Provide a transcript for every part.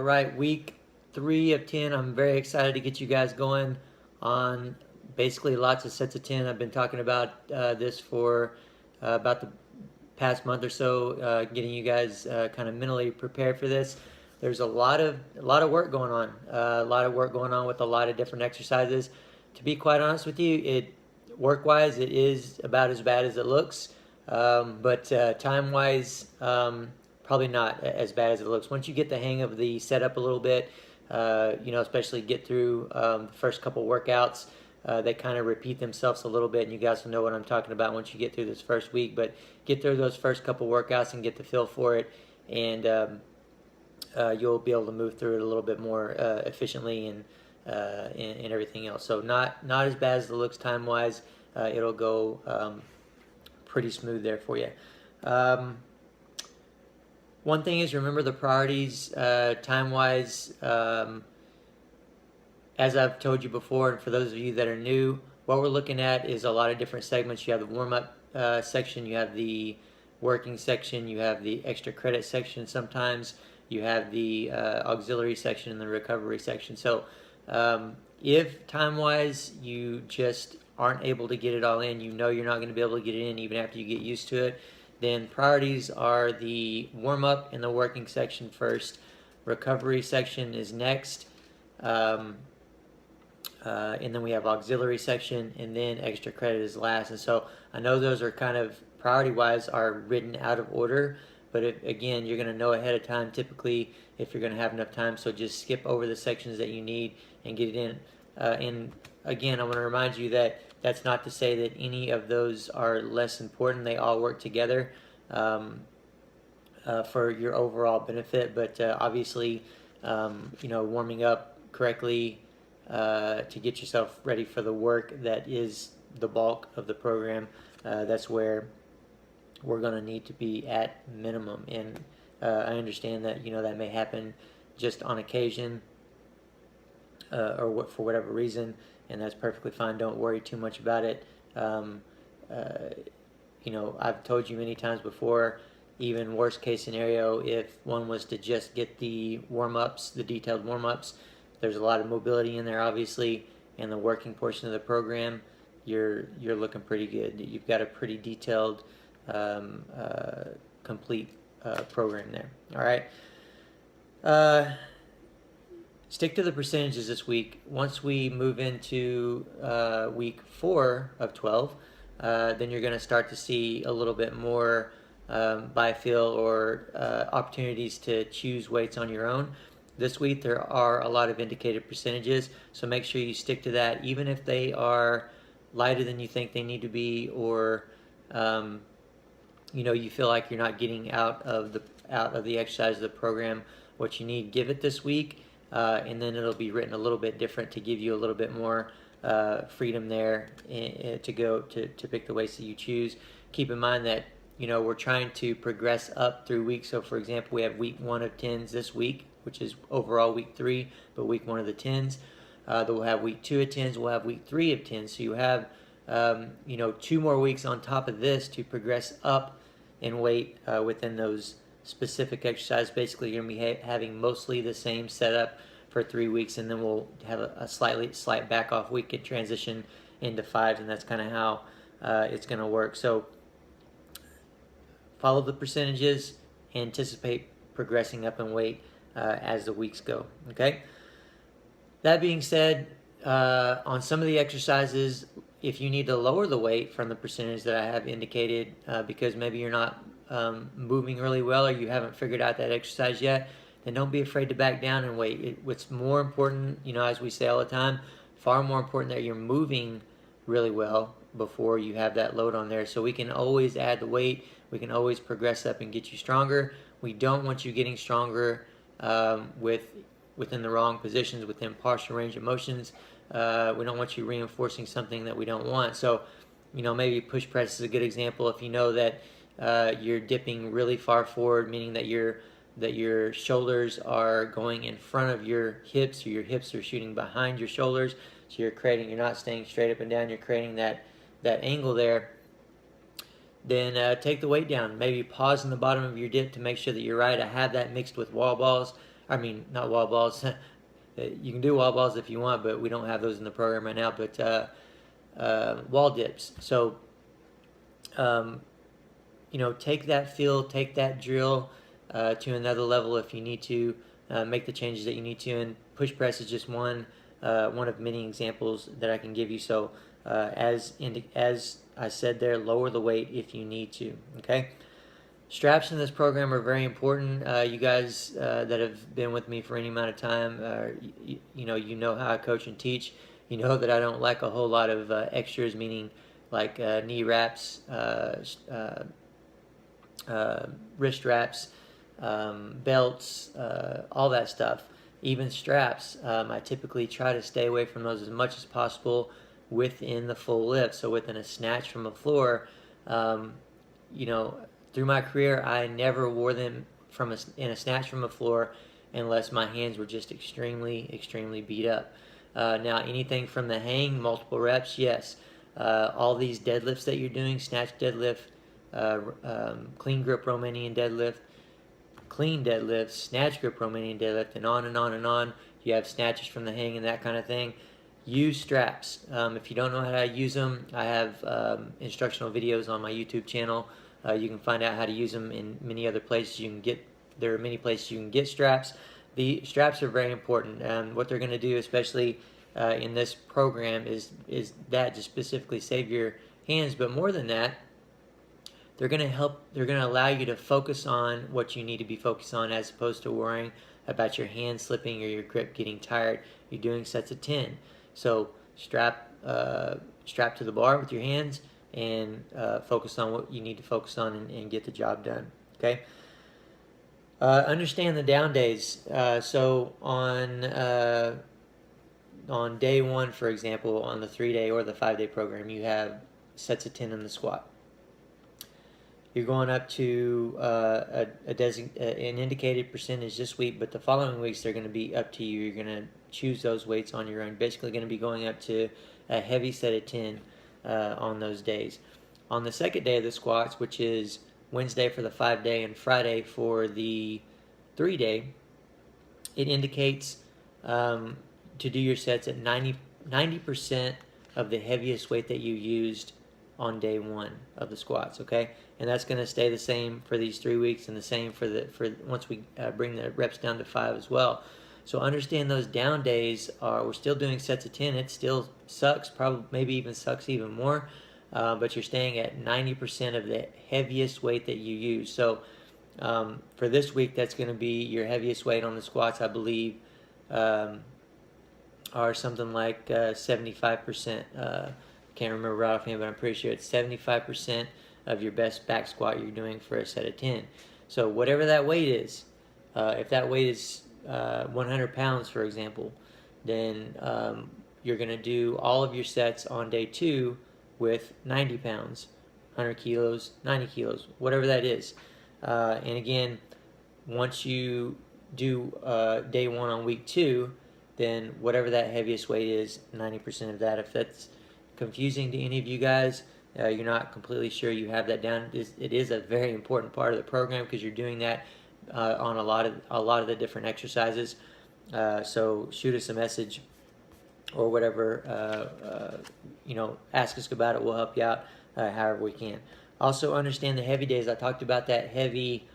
right, week 3 of 10. I'm very excited to get you guys going on basically lots of sets of 10. I've been talking about this for about the past month or so, getting you guys kind of mentally prepared for this. There's a lot of work going on, a lot of work going on with a lot of different exercises. To be quite honest with you, work-wise it is about as bad as it looks, but time-wise, probably not as bad as it looks. Once you get the hang of the setup a little bit, especially get through the first couple workouts, they kind of repeat themselves a little bit, and you guys will know what I'm talking about once you get through this first week. But get through those first couple workouts and get the feel for it, and you'll be able to move through it a little bit more efficiently and everything else. So not as bad as it looks time-wise. It'll go pretty smooth there for you. One thing is, remember the priorities time-wise. As I've told you before, and for those of you that are new, what we're looking at is a lot of different segments. You have the warm-up section, you have the working section, you have the extra credit section sometimes, you have the auxiliary section and the recovery section. So if time-wise you just aren't able to get it all in, you're not going to be able to get it in even after you get used to it, then priorities are the warm-up and the working section first. Recovery section is next. And then we have auxiliary section, and then extra credit is last. And so I know those are kind of priority-wise are written out of order, but again, you're going to know ahead of time typically if you're going to have enough time. So just skip over the sections that you need and get it in. And again, I want to remind you that that's not to say that any of those are less important. They all work together for your overall benefit. But obviously, warming up correctly to get yourself ready for the work that is the bulk of the program, that's where we're going to need to be at minimum. And I understand that that may happen just on occasion or for whatever reason, and that's perfectly fine. Don't worry too much about it. I've told you many times before, even worst case scenario, if one was to just get the warm-ups, the detailed warm-ups, there's a lot of mobility in there, obviously, and the working portion of the program, you're looking pretty good. You've got a pretty detailed, complete program there. All right. Stick to the percentages this week. Once we move into week 4 of 12, then you're going to start to see a little bit more by feel or opportunities to choose weights on your own. This week there are a lot of indicated percentages, so make sure you stick to that, even if they are lighter than you think they need to be, or you feel like you're not getting out of the exercise of the program what you need. Give it this week, and then it'll be written a little bit different to give you a little bit more freedom there to go to pick the weights that you choose. Keep in mind that we're trying to progress up through weeks. So for example, we have week 1 of 10s this week, which is overall week 3, but week 1 of the 10s. Then we'll have week 2 of 10s, we'll have week 3 of 10s. So you have 2 more weeks on top of this to progress up in weight within those specific exercises. Basically, you're going to be having mostly the same setup for 3 weeks, and then we'll have a slight back off week and transition into 5s, and that's kind of how it's going to work. So follow the percentages, anticipate progressing up in weight as the weeks go. Okay. That being said, on some of the exercises, if you need to lower the weight from the percentage that I have indicated, because maybe you're not moving really well or you haven't figured out that exercise yet, then don't be afraid to back down in weight. What's more important, as we say all the time, far more important that you're moving really well before you have that load on there. So we can always add the weight. We can always progress up and get you stronger. We don't want you getting stronger within the wrong positions, within partial range of motions. We don't want you reinforcing something that we don't want. So, maybe push press is a good example. If you know that you're dipping really far forward, meaning that your shoulders are going in front of your hips, or your hips are shooting behind your shoulders, so you're not staying straight up and down, you're creating that angle there, then take the weight down. Maybe pause in the bottom of your dip to make sure that you're right. I have that mixed with wall balls. I mean, not wall balls. You can do wall balls if you want, but we don't have those in the program right now. But wall dips. So, take that field, take that drill to another level if you need to. Make the changes that you need to, and push press is just one of many examples that I can give you. So, as I said there, lower the weight if you need to. Okay. Straps in this program are very important. You guys that have been with me for any amount of time, you know how I coach and teach. You know that I don't like a whole lot of extras, meaning like knee wraps, wrist wraps, belts, all that stuff. Even straps, I typically try to stay away from those as much as possible within the full lift. So within a snatch from a floor, through my career, I never wore them in a snatch from a floor unless my hands were just extremely, extremely beat up. Now, anything from the hang, multiple reps, yes. All these deadlifts that you're doing, snatch deadlift, clean grip Romanian deadlift, clean deadlift, snatch grip Romanian deadlift, and on and on and on. You have snatches from the hang and that kind of thing. Use straps. If you don't know how to use them, I have instructional videos on my YouTube channel. You can find out how to use them in many other places. There are many places you can get straps. The straps are very important. What they're going to do, especially in this program, is that to specifically save your hands. But more than that, they're going to help. They're going to allow you to focus on what you need to be focused on, as opposed to worrying about your hand slipping or your grip getting tired. You're doing sets of 10, so strap to the bar with your hands and focus on what you need to focus on and get the job done. Okay. Understand the down days. So on day 1, for example, on the 3-day or the 5-day program, you have sets of 10 in the squat. You're going up to an indicated percentage this week, but the following weeks they're going to be up to you. You're going to choose those weights on your own. Basically going to be going up to a heavy set of 10 on those days. On the second day of the squats, which is Wednesday for the 5-day and Friday for the 3-day, it indicates to do your sets at 90% of the heaviest weight that you used on day 1 of the squats. Okay, and that's going to stay the same for these 3 weeks, and the same for once we bring the reps down to 5 as well. So understand those down days we're still doing sets of 10. It still sucks, probably maybe even sucks even more, but you're staying at 90% of the heaviest weight that you use. So for this week, that's going to be your heaviest weight on the squats, I believe, are something like 75%. Can't remember right offhand, but I'm pretty sure it's 75% of your best back squat you're doing for a set of 10. So whatever that weight is, if that weight is 100 pounds, for example, then you're going to do all of your sets on day 2 with 90 pounds, 100 kilos, 90 kilos, whatever that is. And again, once you do day 1 on week 2, then whatever that heaviest weight is, 90% of that. If that's confusing to any of you guys, you're not completely sure you have that down, it is a very important part of the program, because you're doing that on a lot of the different exercises. So shoot us a message or whatever, ask us about it. We'll help you out however we can. Also understand the heavy days. I talked about that heavy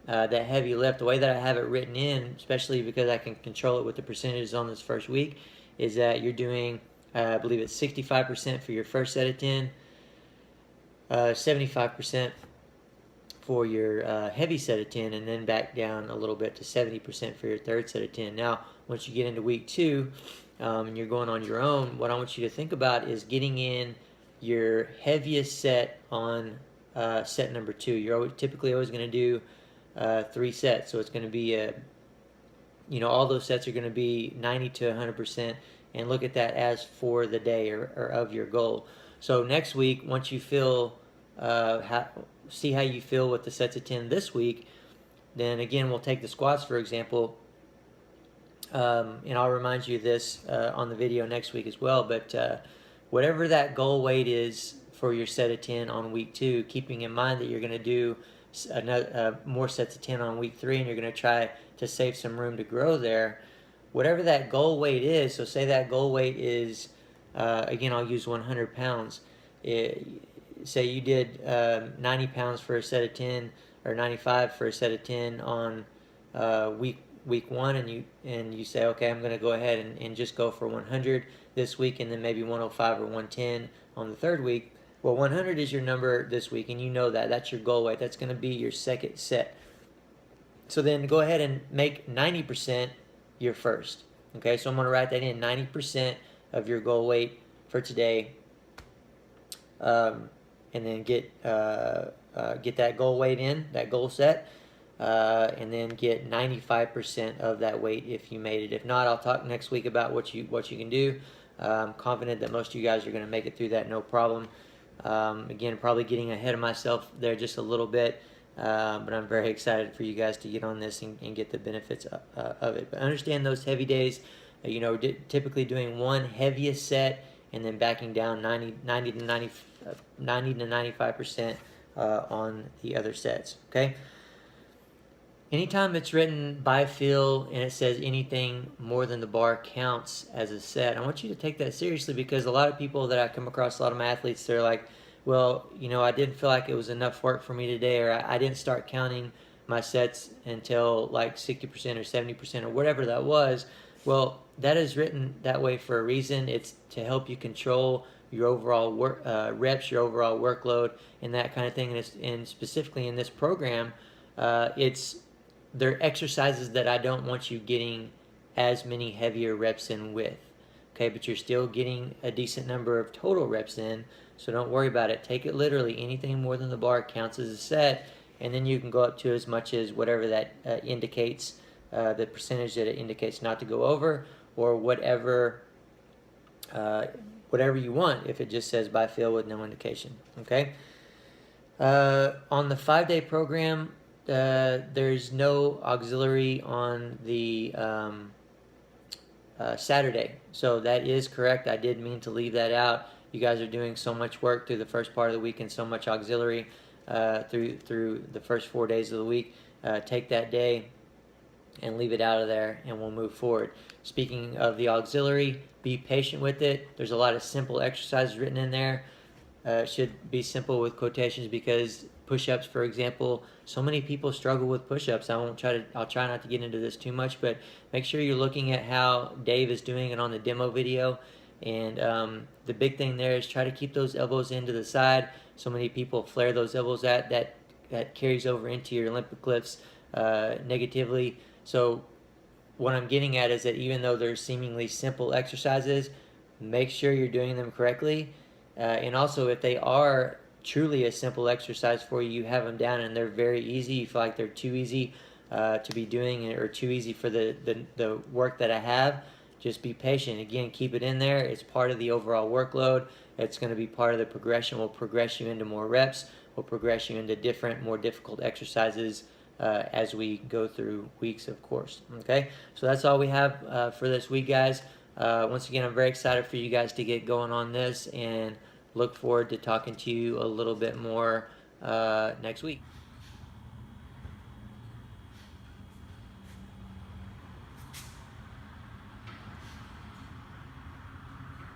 lift. The way that I have it written in, especially because I can control it with the percentages on this first week, is that you're doing, I believe it's 65% for your first set of 10, 75% for your heavy set of 10, and then back down a little bit to 70% for your third set of 10. Now, once you get into week 2, and you're going on your own, what I want you to think about is getting in your heaviest set on set number 2. You're typically always going to do 3 sets, so it's going to be all those sets are going to be 90 to 100%, and look at that as for the day or of your goal. So next week, once you feel see how you feel with the sets of 10 this week, then again we'll take the squats for example, and I'll remind you of this on the video next week as well, but whatever that goal weight is for your set of 10 on week 2, keeping in mind that you're going to do more sets of 10 on week 3, and you're going to try to save some room to grow there, whatever that goal weight is, so say that goal weight is, again, I'll use 100 pounds. Say you did 90 pounds for a set of 10, or 95 for a set of 10 on week 1, and you say, okay, I'm going to go ahead and just go for 100 this week, and then maybe 105 or 110 on the 3rd week. Well, 100 is your number this week, and you know that. That's your goal weight. That's going to be your second set. So then go ahead and make 90% your first. Okay, so I'm going to write that in, 90% of your goal weight for today. And then get that goal weight in, that goal set. And then get 95% of that weight if you made it. If not, I'll talk next week about what you can do. I'm confident that most of you guys are going to make it through that, no problem. Again, probably getting ahead of myself there just a little bit, but I'm very excited for you guys to get on this and get the benefits of it. But understand those heavy days, typically doing one heaviest set and then backing down 90 to 95% on the other sets, okay? Anytime it's written by feel and it says anything more than the bar counts as a set, I want you to take that seriously, because a lot of people that I come across, a lot of my athletes, they're like, well, I didn't feel like it was enough work for me today, or I didn't start counting my sets until like 60% or 70% or whatever that was. Well, that is written that way for a reason. It's to help you control your overall reps, your overall workload, and that kind of thing. And specifically in this program, they're exercises that I don't want you getting as many heavier reps in with. Okay, but you're still getting a decent number of total reps in, so don't worry about it. Take it literally. Anything more than the bar counts as a set, and then you can go up to as much as whatever that indicates, the percentage that it indicates not to go over, or whatever you want, if it just says by feel with no indication. Okay. On the 5-day program, there's no auxiliary on the Saturday, so that is correct. I did mean to leave that out. You guys are doing so much work through the first part of the week and so much auxiliary through the first 4 days of the week. Take that day and leave it out of there, and we'll move forward. Speaking of the auxiliary, be patient with it. There's a lot of simple exercises written in there. It should be simple with quotations, because push-ups, for example, so many people struggle with push-ups. I'll try not to get into this too much, but make sure you're looking at how Dave is doing it on the demo video. And the big thing there is try to keep those elbows into the side. So many people flare those elbows that carries over into your Olympic lifts negatively. So what I'm getting at is that even though they're seemingly simple exercises, make sure you're doing them correctly. And also, if they are truly a simple exercise for you, you have them down and they're very easy, you feel like they're too easy to be doing, or too easy for the work that I have, just be patient. Again, keep it in there. It's part of the overall workload. It's going to be part of the progression. We'll progress you into more reps. We'll progress you into different, more difficult exercises as we go through weeks, of course. Okay, so that's all we have for this week, guys. Once again, I'm very excited for you guys to get going on this, and look forward to talking to you a little bit more next week.